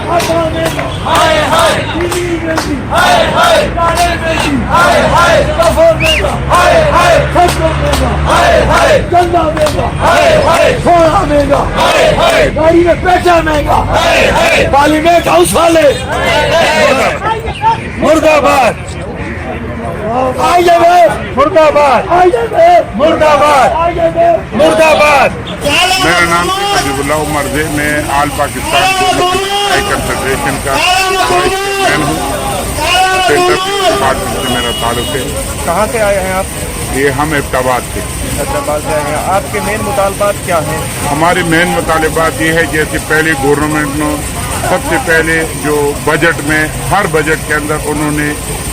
ہائے ہائے ہائے ہائے ہائے ہائے ہائے ہائے ہائے ہائے چندہ مہنگا ہائے ہائے سونا مہنگا ہائے ہائے گاڑی میں پیسہ مہنگا ہائے ہائے پارلیمنٹ ہاؤس والے مرد آباد مرد آباد مرد آباد مرد آباد. میرا نام حبیب اللہ عمر ہے. میں آل پاکستان کنفیڈریشن کا چیئرمین ہوں. سینٹر ڈپارٹمنٹ سے میرا تعلق ہے. کہاں سے آئے ہیں آپ؟ یہ ہم ابتاباد سے. ابتاباد سے آئے ہیں. آپ کے مین مطالبات کیا ہیں؟ ہمارے مین مطالبات یہ ہے جیسے پہلے گورنمنٹ نے سب سے پہلے جو بجٹ میں ہر بجٹ کے اندر انہوں نے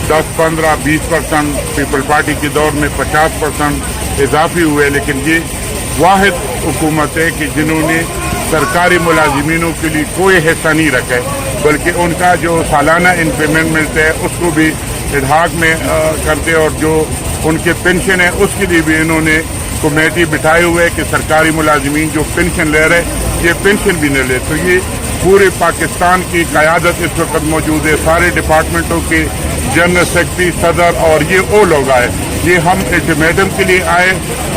10, 15, 20% پیپل پارٹی کے دور میں 50% اضافی ہوئے، لیکن یہ واحد حکومت ہے کہ جنہوں نے سرکاری ملازمینوں کے لیے کوئی حصہ نہیں رکھا ہے، بلکہ ان کا جو سالانہ انکریمنٹ ملتا ہے اس کو بھی الحاق میں کرتے، اور جو ان کے پینشن ہے اس کے لیے بھی انہوں نے کمیٹی بٹھائے ہوئے کہ سرکاری ملازمین جو پینشن لے رہے یہ پینشن بھی نہ لے. تو یہ پورے پاکستان کی قیادت اس وقت موجود ہے، سارے ڈپارٹمنٹوں کے جنرل سیکرٹری، صدر اور یہ وہ لوگ آئے. یہ ہم الٹیمیٹم کے لیے آئے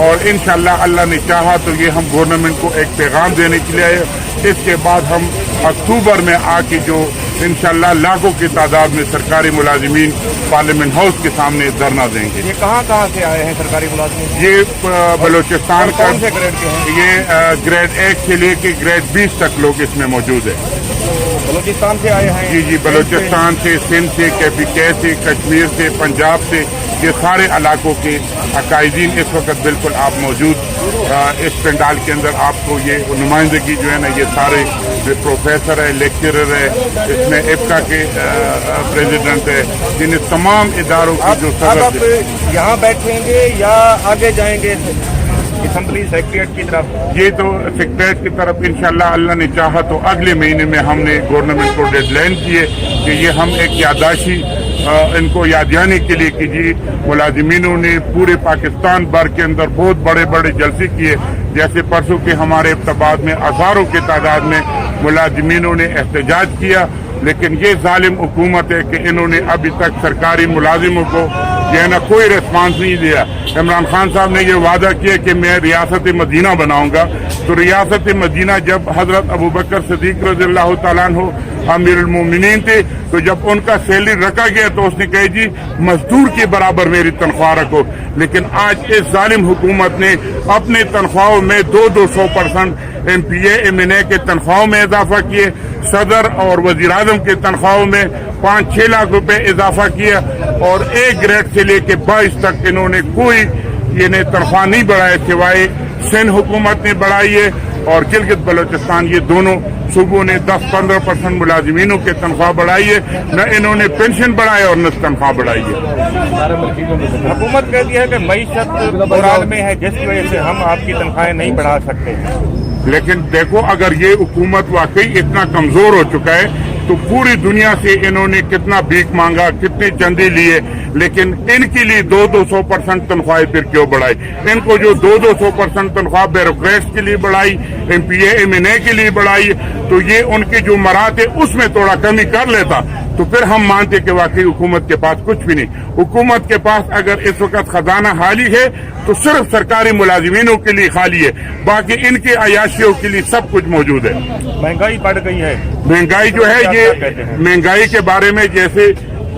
اور انشاءاللہ اللہ نے چاہا تو یہ ہم گورنمنٹ کو ایک پیغام دینے کے لیے آئے. اس کے بعد ہم اکتوبر میں آ کے جو انشاءاللہ لاکھوں کی تعداد میں سرکاری ملازمین پارلیمنٹ ہاؤس کے سامنے دھرنا دیں گے. یہ کہاں سے آئے ہیں سرکاری ملازمین؟ یہ بلوچستان کا. کون سے گریڈ کے ہیں؟ یہ گریڈ 1 سے لے کے گریڈ 20 تک لوگ اس میں موجود ہیں. بلوچستان سے آئے ہیں؟ جی بلوچستان سے، سندھ سے، KPK سے، کشمیر سے، پنجاب سے، یہ سارے علاقوں کے قائدین اس وقت بالکل آپ موجود اس پنڈال کے اندر. آپ کو یہ نمائندگی جو ہے نا، یہ سارے پروفیسر ہے، لیکچرر ہے، اس میں ابکا کے پریزیڈنٹ ہے، جن تمام اداروں کی جو صدر. آپ یہاں بیٹھیں گے یا آگے جائیں گے اسمبلی سیکریٹریٹ کی طرف؟ یہ تو سیکریٹریٹ کی طرف انشاءاللہ اللہ نے چاہا تو اگلے مہینے میں ہم نے گورنمنٹ کو ڈیڈ لائن کیے کہ یہ ہم ایک یادداشتی ان کو یاد دہانی کے لیے کہ جی ملازمینوں نے پورے پاکستان بھر کے اندر بہت بڑے بڑے جلسے کیے. جیسے پرسوں کے ہمارے ابتاباد میں ہزاروں کی تعداد میں ملازمینوں نے احتجاج کیا، لیکن یہ ظالم حکومت ہے کہ انہوں نے ابھی تک سرکاری ملازموں کو جو ہے نا کوئی ریسپانس نہیں دیا. عمران خان صاحب نے یہ وعدہ کیا کہ میں ریاست مدینہ بناؤں گا، تو ریاست مدینہ جب حضرت ابوبکر صدیق رضی اللہ تعالیٰ عنہ امیر المومنین تھے تو جب ان کا سیلری رکھا گیا تو اس نے کہا جی مزدور کے برابر میری تنخواہ رکھو. لیکن آج اس ظالم حکومت نے اپنے تنخواہوں میں 200% MPA MNA کے تنخواہوں میں اضافہ کیے، صدر اور وزیر اعظم کے تنخواہوں میں 5-6 لاکھ روپے اضافہ کیا، اور 1 گریڈ سے لے کے 22 تک انہوں نے کوئی تنخواہ نہیں بڑھائے، سوائے سندھ حکومت نے بڑھائی ہے اور گلگت بلوچستان، یہ دونوں صوبوں نے 10-15% ملازمینوں کے تنخواہ بڑھائی ہے. نہ انہوں نے پینشن بڑھائے اور نہ تنخواہ بڑھائی ہے. حکومت کہتی ہے کہ معیشت بحران میں ہے جس کی وجہ سے ہم آپ کی تنخواہیں نہیں بڑھا سکتے. لیکن دیکھو اگر یہ حکومت واقعی اتنا کمزور ہو چکا ہے تو پوری دنیا سے انہوں نے کتنا بھیک مانگا، کتنے چندے لیے، لیکن ان کے لیے 200% تنخواہیں پھر کیوں بڑھائی؟ ان کو جو 200% تنخواہ بیوروکریٹس کے لیے بڑھائی، MPA MNA کے لیے بڑھائی، تو یہ ان کے جو مراد ہے اس میں تھوڑا کمی کر لیتا تو پھر ہم مانتے کہ واقعی حکومت کے پاس کچھ بھی نہیں. حکومت کے پاس اگر اس وقت خزانہ خالی ہے تو صرف سرکاری ملازمینوں کے لیے خالی ہے، باقی ان کے عیاشیوں کے لیے سب کچھ موجود ہے. مہنگائی بڑھ گئی ہے. مہنگائی جو ہے یہ مہنگائی کے بارے میں جیسے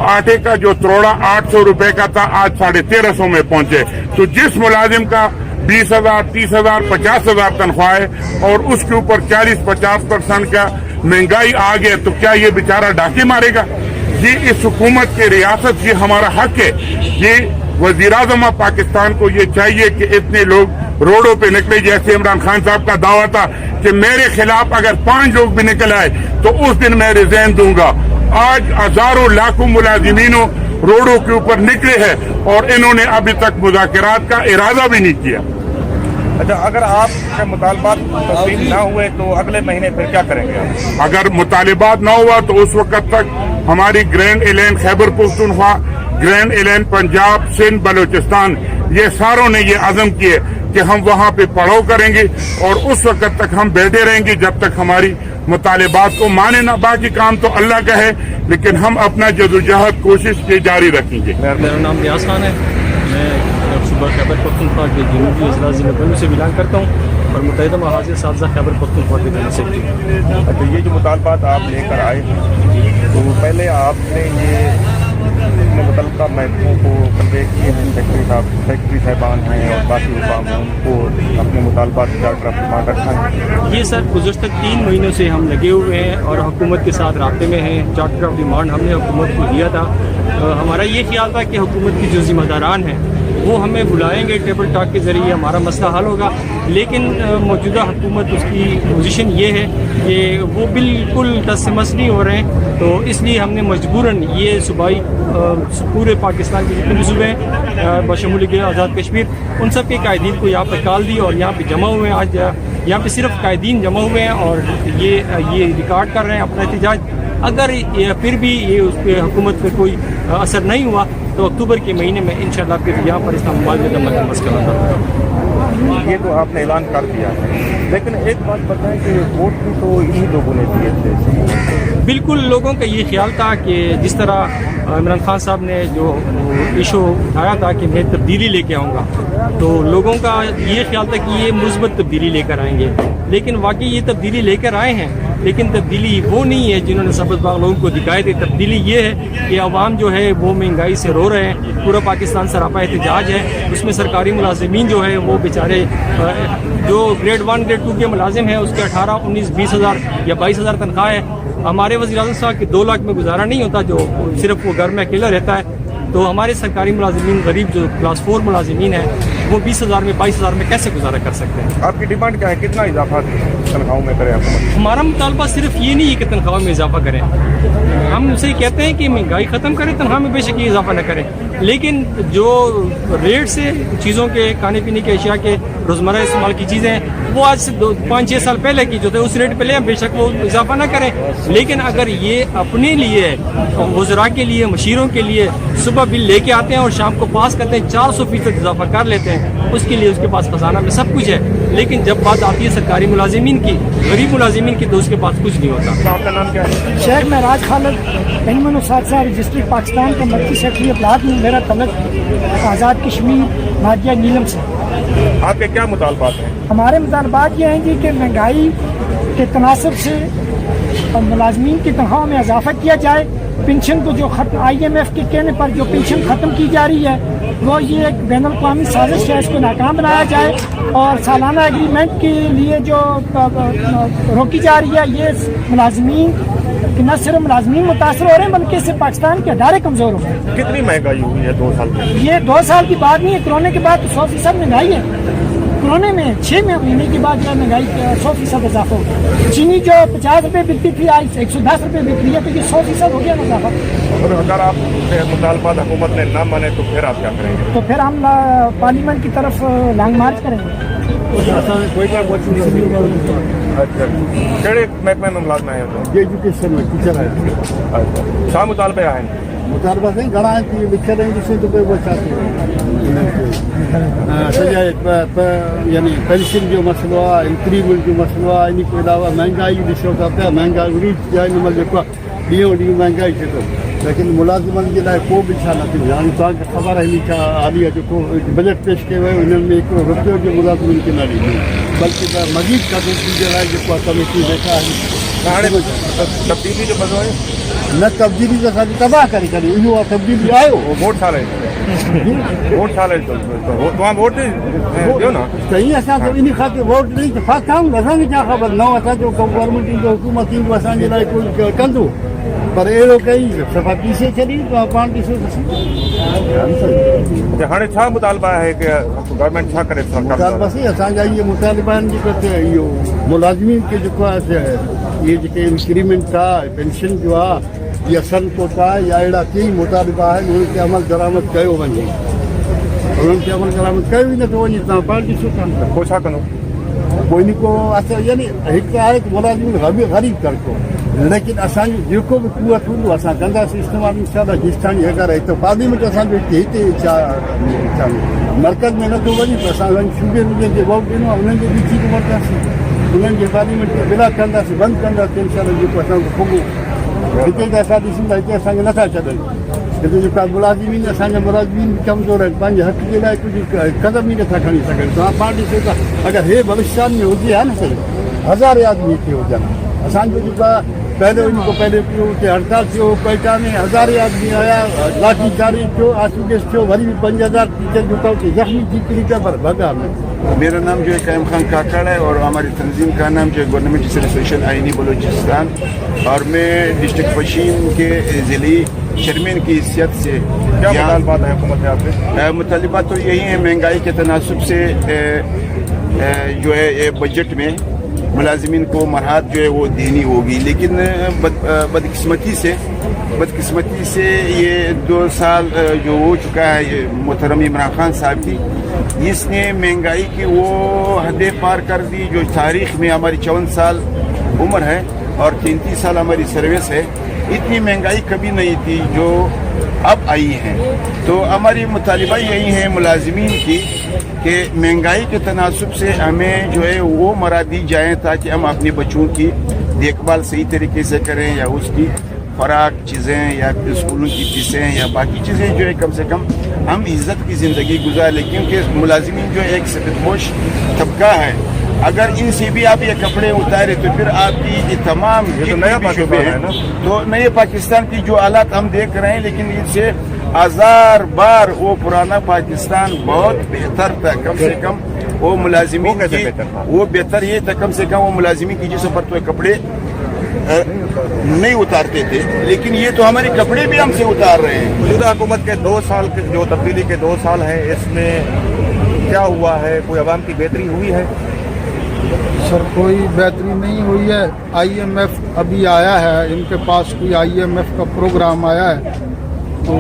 آٹے کا جو تروڑا 800 روپے کا تھا آج 1350 میں پہنچے، تو جس ملازم کا 20,000 30,000 50,000 تنخواہ ہے اور اس کے اوپر 40-50% کا مہنگائی آ گیا تو کیا یہ بیچارہ ڈاکے مارے گا؟ یہ اس حکومت کے ریاست یہ ہمارا حق ہے. یہ وزیر اعظم پاکستان کو یہ چاہیے کہ اتنے لوگ روڈوں پہ نکلے، جیسے عمران خان صاحب کا دعویٰ تھا کہ میرے خلاف اگر 5 لوگ بھی نکل آئے تو اس دن میں ریزائن دوں گا. آج ہزاروں لاکھوں ملازمینوں روڈوں کے اوپر نکلے ہیں اور انہوں نے ابھی تک مذاکرات کا ارادہ بھی نہیں کیا. اچھا، اگر آپ کے مطالبات تسلیم نہ ہوئے تو اگلے مہینے پھر کیا کریں گے آپ؟ اگر مطالبات نہ ہوا تو اس وقت تک ہماری گرینڈ الین خیبر پختونخوا، گرینڈ الین پنجاب، سندھ، بلوچستان، یہ ساروں نے یہ عزم کیے कि हम वहाँ पे पड़ाव करेंगे और उस वक्त तक हम बैठे रहेंगे जब तक हमारी मुतालिबात को माने ना। बाकी काम तो अल्लाह का है, लेकिन हम अपना जदोजहद कोशिश के जारी रखेंगे। मेरा नाम रियाज खान है, मैं सूबा खैबर पख्तूनख्वा के जनूबी अजला ज़िला बन्नू से बिलोंग करता हूँ और मुत्तहिदा महाज़िर साथी खैबर पख्तूनख्वा के जनरल सेक्रेटरी। अच्छा, ये जो मुतालबात आप लेकर आए हैं, तो पहले आपने ये अपने मुतल्लिका महकमों को कन्वे किए हैं, सेक्रेटरी साहिबान हैं और बाकी हुकाम हैं, उनको अपने मुतालबात का मान रखा है? ये सर गुज़श्ता 3 महीनों से हम लगे हुए हैं और हुकूमत के साथ राब्ते में हैं। चार्टर ऑफ डिमांड हमने हुकूमत को दिया था। हमारा ये ख्याल था कि हुकूमत की जो ज़िम्मेदारान हैं वो हमें बुलाएंगे, टेबल टॉक के ज़रिए हमारा मसला हल होगा। लेकिन मौजूदा हुकूमत उसकी पोजीशन ये है कि वो बिल्कुल टस से मस नहीं हो रहे हैं, तो इसलिए हमने मजबूरन ये सूबाई पूरे पाकिस्तान के जितने भी सूबे हैं बशमूल के आज़ाद कश्मीर, उन सब के कायदीन को यहाँ पर कॉल दी और यहाँ पे जमा हुए हैं। आज यहाँ पे सिर्फ कायदीन जमा हुए हैं और ये रिकॉर्ड कर रहे हैं अपना एहतजाज। अगर फिर भी ये उस पर हुकूमत पर कोई असर नहीं हुआ तो अक्टूबर के महीने में इंशाल्लाह फिर यहाँ पर इस्लामाबाद में दमस कराना। ये तो आपने ऐलान कर दिया है, लेकिन एक बात बताएं कि वोट भी तो इन्हीं लोगों ने दिए थे। बिल्कुल, लोगों का ये ख्याल था कि जिस तरह इमरान खान साहब ने जो इशू उठाया था कि मैं तब्दीली लेके आऊँगा, तो लोगों का ये ख्याल था कि ये मुस्बत तब्दीली लेकर आएंगे। लेकिन वाकई ये तब्दीली लेकर आए हैं, लेकिन तब्दीली वो नहीं है जिन्होंने सबज बाग लोगों को दिखाए थे। तब्दीली ये है कि अवाम जो है वो महंगाई से रो रहे हैं, पूरा पाकिस्तान सरापा एहतजाज है। उसमें सरकारी मुलाजिमीन जो है वो बेचारे जो ग्रेड 1 ग्रेड 2 के मुलाजिम हैं उसके 18, 19, 20 हज़ार या 22 हज़ार तनख्वाह है। हमारे वज़ीर आज़म साहब के 2 लाख में गुजारा नहीं होता, जो सिर्फ वो घर में अकेला रहता है। तो हमारे सरकारी मुलाजिमीन गरीब जो क्लास 4 मुलाजिमीन हैं वो 20 हज़ार में 22 हज़ार में कैसे गुजारा कर सकते हैं? आपकी डिमांड क्या है, कितना इजाफा तनख्वाहों में करें हुकूमत? हमारा मुतालबा सिर्फ ये नहीं है कि तनख्वाह में इजाफा करें, हम उनसे कहते हैं कि महंगाई ख़त्म करें, तनख्वाह में बेशक ये इजाफा न करें, लेकिन जो रेट से चीज़ों के खाने पीने के अशिया के रोज़मर्रा इस्तेमाल की चीज़ें हैं वो आज से 5-6 साल पहले की जो थे उस रेट पे लें, बेशक वो इजाफा ना करें। लेकिन अगर ये अपने लिए वज़रा के लिए मशीरों के लिए सुबह बिल लेके आते हैं और शाम को पास करते हैं, 400% इजाफा कर लेते हैं, उसके लिए उसके पास खजाना में सब कुछ है। लेकिन जब बात आती है सरकारी मुलाजिमीन की, गरीब मुलाजिमीन की, तो उसके पास कुछ नहीं होता। आपका नाम क्या है? शेख महराज खालिद रजिस्ट्री पाकिस्तान का मर्कज़ी सेक्रेटरी अबलाद में। मेरा तल्लुक़ आज़ाद कश्मीर नादिया नीलम से। आपके क्या मुतालबात हैं? हमारे मुतालबात ये हैं जी कि महंगाई के तनासब से मुलाजमीन की तनख्वाह में इजाफा किया जाए। पेंशन को जो IMF के कहने पर जो पेंशन ख़त्म की जा रही है वो ये एक बैनुल-अक़वामी साजिश है, इसको नाकाम बनाया जाए। और सालाना एग्रीमेंट के लिए जो रोकी जा रही है, ये मुलाजमीन कि न सिर्फ मुलाजमीन मुतासर हो रहे हैं बल्कि इससे पाकिस्तान के अदारे कमज़ोर हो गए। कितनी महंगाई हुई है 2 साल में? ये 2 साल की बात नहीं है, कोरोना के बाद 100% महंगाई है। कोरोना में 6 महीने के बाद जो महंगाई 100% इजाफा हो गया। चीनी जो 50 रुपये बिकती थी आज 110 रुपये बिक रही है, तो ये 100% हो गया इजाफा। और अगर आप मुतालबात हुकूमत ने ना माने तो फिर आप क्या करेंगे? तो फिर हम पार्लियामेंट की तरफ लॉन्ग मार्च करेंगे। अच्छा, केड़े महकमे में मुलाजम है? एजुकेशन में टीचर है। अच्छा, छा मुतालबे आहिनि? मुतालबा से घणा लिखे रहेंगे जिससे तो कोई वो चाहते यानी पेंशन जो मसलो आहे, इंक्रीमेंट जो मसलो आहे, इन खां अलावा महांगाई ॾिसो था पिया, महांगाई रीच जा हिन महिल जेको आहे ॾींहों ॾींहुं महांगाई थिए थो, लेकिन मुलाज़िमनि जे लाइ को बि छा न थी। हाणे तव्हांखे ख़बर आहे छा हाली आहे जेको बजट पेश कयो वियो हिननि में हिकिड़ो रुपयो जो मुलाज़िमनि खे न ॾिनो, बल्कि त मज़ीद कटौती जे लाइ जेको आहे कमेटी वेठा आहिनि। हाणे तब्दीली जो मज़ो आहे न तब्दीली त असांजी तबाह करे करे इहो आहे तब्दीली आयो। वोट छा रहे वोट छा रहे तव्हां वोट ॾियो न त ईअं असां त इन ख़ातिर वोट ॾेई त फाथा आहियूं, असांखे छा ख़बर न असांजो गवर्नमेंट ईंदो हुकूमत ईंदो असांजे लाइ कोई कंदो, पर अहिड़ो कई सफ़ा पीसे छॾी पाण ॾिसो त। हाणे छा मुतालबा आहे की गवर्नमेंट छा करे? मुतालबा से असांजा इहे मुतालबा आहिनि जेको इहो मुलाज़िमीन खे जेको आहे इहे जेके इंक्रीमेंट आहे, पेंशन जो आहे या सन कोटा आहे या अहिड़ा कई मुतालबा आहिनि, उन्हनि खे अमल दरामद कयो वञे। उन्हनि खे अमल दरामद कयो ई नथो वञे, तव्हां पाण ॾिसो था पोइ छा कंदो? कोई न को असां यानी हिकु आहे मुलाज़िम गरीब तबिको, लेकिन असांजो जेको बि कुवत हूंदो असां कंदासीं इस्तेमालु इंशाल्लाह जेसिताईं अगरि आहे त पार्लियामेंट असांजो हिते मर्कज़ में नथो वञे त असां वञी सूबे में जे वोट ॾिनो आहे उन्हनि जो बि चीज वठंदासीं उन्हनि जे पार्लियामेंट खे बिला कंदासीं बंदि कंदासीं इंशाल्लाह जेको असांजो फुगो हिते त असां ॾिसूं था हिते असांखे नथा छॾनि हिते जेका मुलाज़िमीन असांजा मुलाज़िमीन बि कमज़ोर आहिनि पंहिंजे हक़ जे लाइ कुझु कदम ई नथा खणी सघनि तव्हां पाण ॾिसो था अगरि हे भविष्य में हुजे हा न सही 1000 आदमी हिते हुजनि असांजो जेको आहे पहले इनको पहले हड़ताल थी कोयटा में 1000 आदमी आया लाठी चार्ज थियो आसूगेस थियो वरी भी 5000 टीचर जो जख्मी थी किरी पर भगा में। मेरा नाम जो है कायम खान काकड़ है और हमारी तंजीम का नाम जो है गवर्नमेंट एसोसिएशन आईनी बलूचिस्तान और मैं डिस्ट्रिक्ट पशीम के ज़िली चेयरमैन की हैसियत से क्या मुतालबात है हुकूमत में आपके? मुतालबात तो यही है महंगाई के तनासुब से जो है बजट में मुलाजिमीन को मरहत जो है वो देनी होगी लेकिन बदकिस्मती से ये 2 साल जो हो चुका है ये मोहतरम इमरान खान साहब की इसने महंगाई की वो हदें पार कर दी जो तारीख में हमारी 54 साल उम्र है और 33 साल हमारी सर्विस है इतनी महंगाई कभी नहीं थी जो अब आई है। तो हमारी मुतालिबा यही है मुलाजिमीन की कि महंगाई के तनासुब से हमें जो है वो मरा दी जाए ताकि हम अपने बच्चों की देखभाल सही तरीके से करें या उसकी खुराक चीज़ें या स्कूलों की फीसें या बाकी चीज़ें जो है कम से कम हम इज़्ज़त की ज़िंदगी गुजारें क्योंकि मुलाजिमीन जो एक सफेदपोश तबका है अगर इनसे भी आप ये कपड़े उतारे तो फिर आपकी तमाम नया पाकिस्तान है ना तो नए पाकिस्तान की जो हालात हम देख रहे हैं लेकिन इससे 1000 बार वो पुराना पाकिस्तान बहुत बेहतर था कम से कम वो मुलाजिमीन की वो बेहतर ये था कम से कम वो मुलाजिमीन की जिसम पर तो कपड़े नहीं उतारते थे लेकिन ये तो हमारे कपड़े भी हमसे उतार रहे हैं। मौजूदा हुकूमत के 2 साल के जो तब्दीली के 2 साल हैं इसमें क्या हुआ है कोई आवाम की बेहतरी हुई है? सर कोई बेहतरी नहीं हुई है। IMF अभी आया है इनके पास कोई IMF का प्रोग्राम आया है तो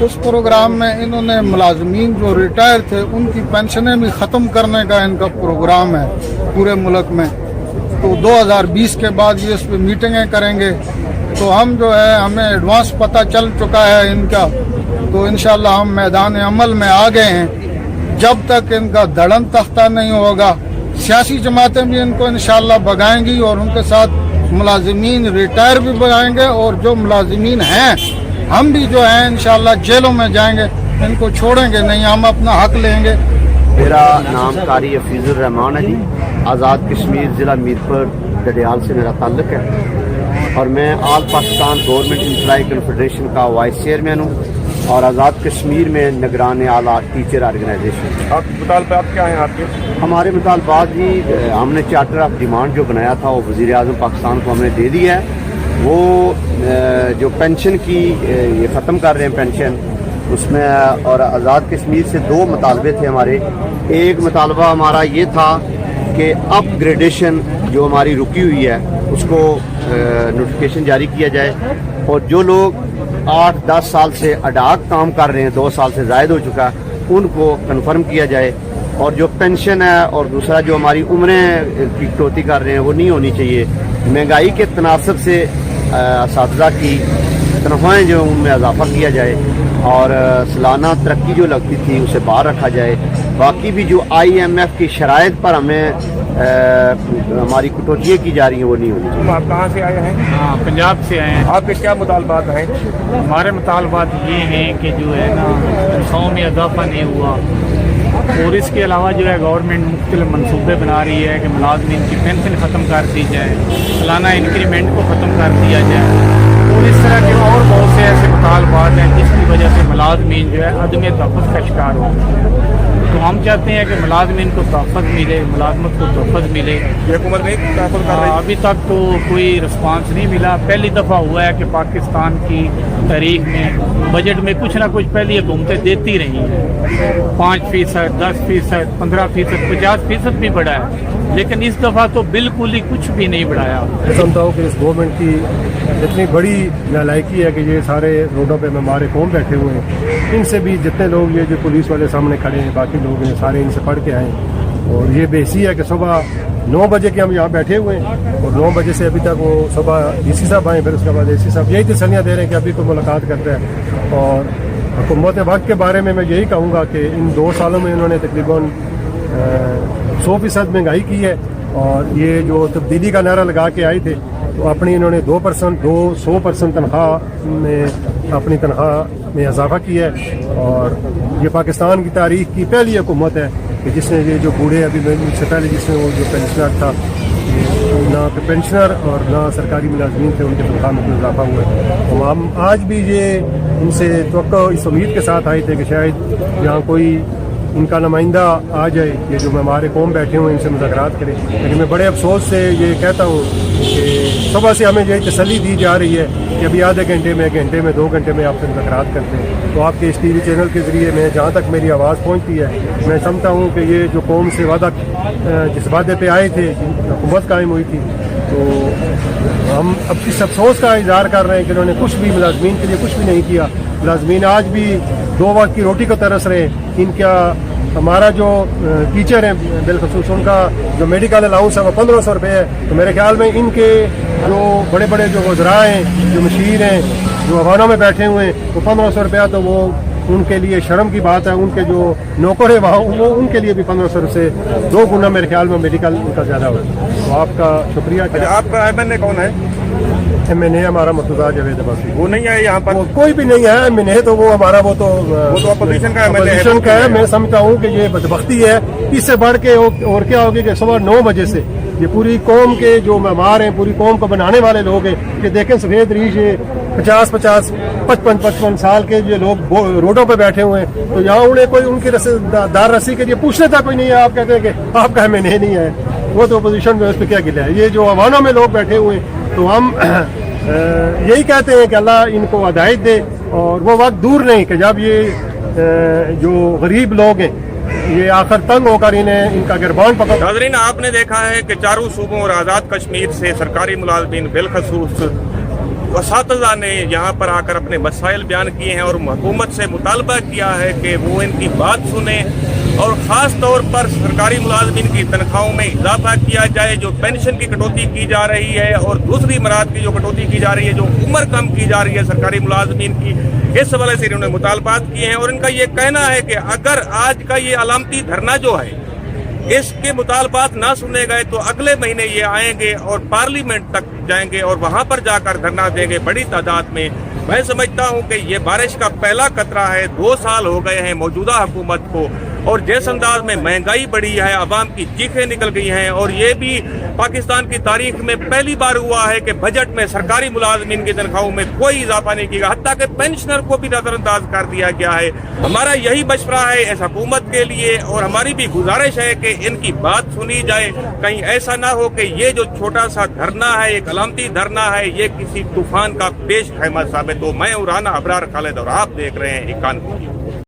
उस प्रोग्राम में इन्होंने मुलाजमीन जो रिटायर थे उनकी पेंशनें भी ख़त्म करने का इनका प्रोग्राम है पूरे मुल्क में। तो 2020 के बाद ये इस पर मीटिंगें करेंगे तो हम जो है हमें एडवांस पता चल चुका है इनका तो इंशाल्लाह हम मैदान अमल में आ गए हैं। जब तक इनका धड़न तख्ता नहीं होगा सियासी जमातें भी इनको इंशाल्लाह भगाएंगी और उनके साथ मुलाजिमीन रिटायर भी भगाएंगे और जो मुलाजिमीन हैं हम भी जो है इंशाल्लाह जेलों में जाएंगे इनको छोड़ेंगे नहीं हम अपना हक लेंगे। मेरा नाम कारी हफीजुर रहमान है जी आज़ाद कश्मीर ज़िला मीरपुर डडियाल से मेरा ताल्लुक़ है और मैं all Pakistan government employ confederation का वाइस चेयरमैन हूँ और आज़ाद कश्मीर में निगरान आला टीचर ऑर्गेनाइजेशन। आप मुतालबात क्या हैं आपके? हमारे मुतालबात जी हमने चार्टर ऑफ डिमांड जो बनाया था वो वज़ीर आज़म पाकिस्तान को हमने दे दिया है। वो जो पेंशन की ये ख़त्म कर रहे हैं पेंशन उसमें और आज़ाद कश्मीर से 2 मुतालबे थे हमारे। एक मुतालबा हमारा ये था कि अपग्रेडेशन जो हमारी रुकी हुई है उसको नोटिफिकेशन जारी किया जाए और जो लोग 8-10 साल से अडाक काम कर रहे हैं 2 साल से ज़ायद हो चुका उनको कन्फर्म किया जाए और जो पेंशन है और दूसरा जो हमारी उम्रें की कटौती कर रहे हैं वो नहीं होनी चाहिए। महंगाई के तनासब से असातिज़ा की तनख्वाहें जो उनमें इजाफा किया जाए और सालाना तरक्की जो लगती थी उसे बाहर रखा जाए। बाकी भी जो IMF की शराइत पर हमें हमारी कटौतियाँ की जा रही हैं वो नहीं होनी चाहिए। आप कहाँ से आए हैं? हाँ पंजाब से आए हैं। आपके क्या मुतालबात हैं? हमारे मुतालबात ये हैं कि जो है ना तनख्वाहों में इजाफा नहीं हुआ और इसके अलावा जो है गवर्नमेंट मुख्तलिफ मनसूबे बना रही है कि मुलाजमीन की पेंशन ख़त्म कर दी जाए सालाना इंक्रीमेंट को ख़त्म कर दिया जाए और इस तरह के और बहुत से ऐसे मुतालबात हैं जिसकी वजह से मुलाजमीन जो है अदम तहफ़्फ़ुज़ का शिकार हो। तो हम चाहते हैं कि मुलाजमीन को तहफ़्फ़ुज़ मिले मुलाजमत को तहफ़्फ़ुज़ मिले। ये हुकूमत में तहफ़्फ़ुज़ कर रही है? अभी तक तो कोई रिस्पांस नहीं मिला। पहली दफ़ा हुआ है कि पाकिस्तान की तारीख में बजट में कुछ ना कुछ पहली हुकूमतें देती रही हैं 5%, 10%, 15%, 50% भी बढ़ा है लेकिन इस दफ़ा तो बिल्कुल ही कुछ भी नहीं बढ़ाया। मैं समझता हूँ कि इस गवर्नमेंट की इतनी बड़ी नालायकी है कि ये सारे रोडों पे हमारे कौम बैठे हुए हैं इनसे भी जितने लोग ये जो पुलिस वाले सामने खड़े हैं बाकी लोग हैं सारे इनसे पढ़ के आए और ये बेसी है कि सुबह 9 बजे के हम यहाँ बैठे हुए हैं और 9 बजे से अभी तक वो सुबह डीसी साहब आए, फिर उसके बाद एसी साहब, यही तसल्लियाँ दे रहे हैं कि अभी कोई मुलाकात करते हैं। और हुकूमत वक्त के बारे में मैं यही कहूँगा कि इन 2 सालों में इन्होंने तकरीबन 100% महंगाई की है। और ये जो तब्दीली का नारा लगा के आए थे तो अपनी इन्होंने 200% तनख्वाह में अपनी तनख्वाह में इजाफा किया है। और ये पाकिस्तान की तारीख की पहली हुकूमत है कि जिसने ये जो बूढ़े अभी मुझसे पहले जिसने वो जो पेंशनर था, ना पेंशनर और ना सरकारी मुलाजमीन थे, उनके तनख्वाह में कोई इजाफा हुआ है। तो हम आज भी ये उनसे तो इस उम्मीद के साथ आए थे कि शायद यहाँ कोई इनका नुमाइंदा आ जाए, ये जो हमारे कौम बैठे हुए हैं इनसे मुज़ाकरात करें। लेकिन मैं बड़े अफसोस से ये कहता हूँ कि सुबह से हमें यही तसल्ली दी जा रही है कि अभी आधे घंटे में 2 घंटे में आपसे मुज़ाकरात करते हैं। तो आपके इस टीवी चैनल के ज़रिए मैं जहाँ तक मेरी आवाज़ पहुँचती है, मैं समझता हूँ कि ये जो कौम से वादा जिस वादे पे आए थे, हुकूमत कायम हुई थी, तो हम अब इस अफसोस का इजहार कर रहे हैं कि उन्होंने कुछ भी मुलाजमीन के लिए कुछ भी नहीं किया। मुलाजमीन आज भी 2 वक्त की रोटी को तरस रहे हैं। इनका हमारा जो टीचर हैं बिलखसूस उनका जो मेडिकल अलाउंस है वो 1500 रुपये है। तो मेरे ख्याल में इनके जो बड़े बड़े जो वज़रा हैं, जो मशीर हैं, जो अवानों में बैठे हुए हैं, वो 1500 रुपया तो वो उनके लिए शर्म की बात है। उनके जो नौकर है वहाँ वो उनके लिए भी 1500 से 2 गुना मेरे ख्याल में मेडिकल उनका ज़्यादा हो। तो आपका शुक्रिया। अच्छा, आपका MNA कौन है? MNA हमारा मुर्तज़ा जावेद अब्बासी। वो नहीं है यहाँ पर? कोई भी नहीं है MNA, तो वो हमारा वो तो अपोजिशन का अपोजिशन का है। मैं समझता हूँ कि ये बदबख्ती है। इससे बढ़ के और क्या होगी कि सुबह 9 बजे से ये पूरी कौम के जो मेहमान हैं, पूरी कौम को बनाने वाले लोग हैं, कि देखें सफ़ेद रीश 50-50, 55 साल के जो लोग रोडों पे बैठे हुए हैं, तो यहाँ उन्हें कोई उनकी दार रस्सी के लिए पूछने तक कोई नहीं है। आप कहते हैं कि आपका MNA नहीं है, वो तो अपोजिशन में उस पर क्या गिला है। ये जो अवानों में लोग बैठे हुए हैं, तो हम यही कहते हैं कि अल्लाह इनको हिदायत दे। और वो वक्त दूर नहीं कि जब ये जो गरीब लोग हैं ये आखिर तंग होकर इन्हें इनका गिरबान पकड़। नाज़रीन, आपने देखा है कि चारों सूबों और आज़ाद कश्मीर से सरकारी मुलाजमीन बिलखसूस असातिज़ा ने यहाँ पर आकर अपने मसाइल बयान किए हैं और हुकूमत से मुतालबा किया है कि वो इनकी बात सुने और ख़ास तौर पर सरकारी मुलाजमीन की तनख्वाहों में इजाफा किया जाए, जो पेंशन की कटौती की जा रही है और दूसरी मराद की जो कटौती की जा रही है, जो उम्र कम की जा रही है सरकारी मुलाजमीन की, इस हवाले से इन्होंने मुतालबात किए हैं। और इनका ये कहना है कि अगर आज का ये अलामती धरना जो है इसके मुतालबात ना सुने गए तो अगले महीने ये आएंगे और पार्लियामेंट तक जाएंगे और वहां पर जाकर धरना देंगे बड़ी तादाद में। मैं समझता हूं कि ये बारिश का पहला कतरा है। 2 साल हो गए हैं मौजूदा हुकूमत को और जिस अंदाज में महंगाई बढ़ी है, आवाम की चीखें निकल गई हैं। और ये भी पाकिस्तान की तारीख में पहली बार हुआ है कि बजट में सरकारी मुलाजमीन की तनख्वाहों में कोई इजाफा नहीं किया, हत्ता कि पेंशनर को भी नजरअंदाज कर दिया गया है। हमारा यही मशवरा है इस हुकूमत के लिए और हमारी भी गुजारिश है कि इनकी बात सुनी जाए। कहीं ऐसा ना हो कि ये जो छोटा सा धरना है, एक अलामती धरना है, ये किसी तूफान का पेश खैमा साबित हो। मैं राना अबरार खालिद और आप देख रहे हैं इकान।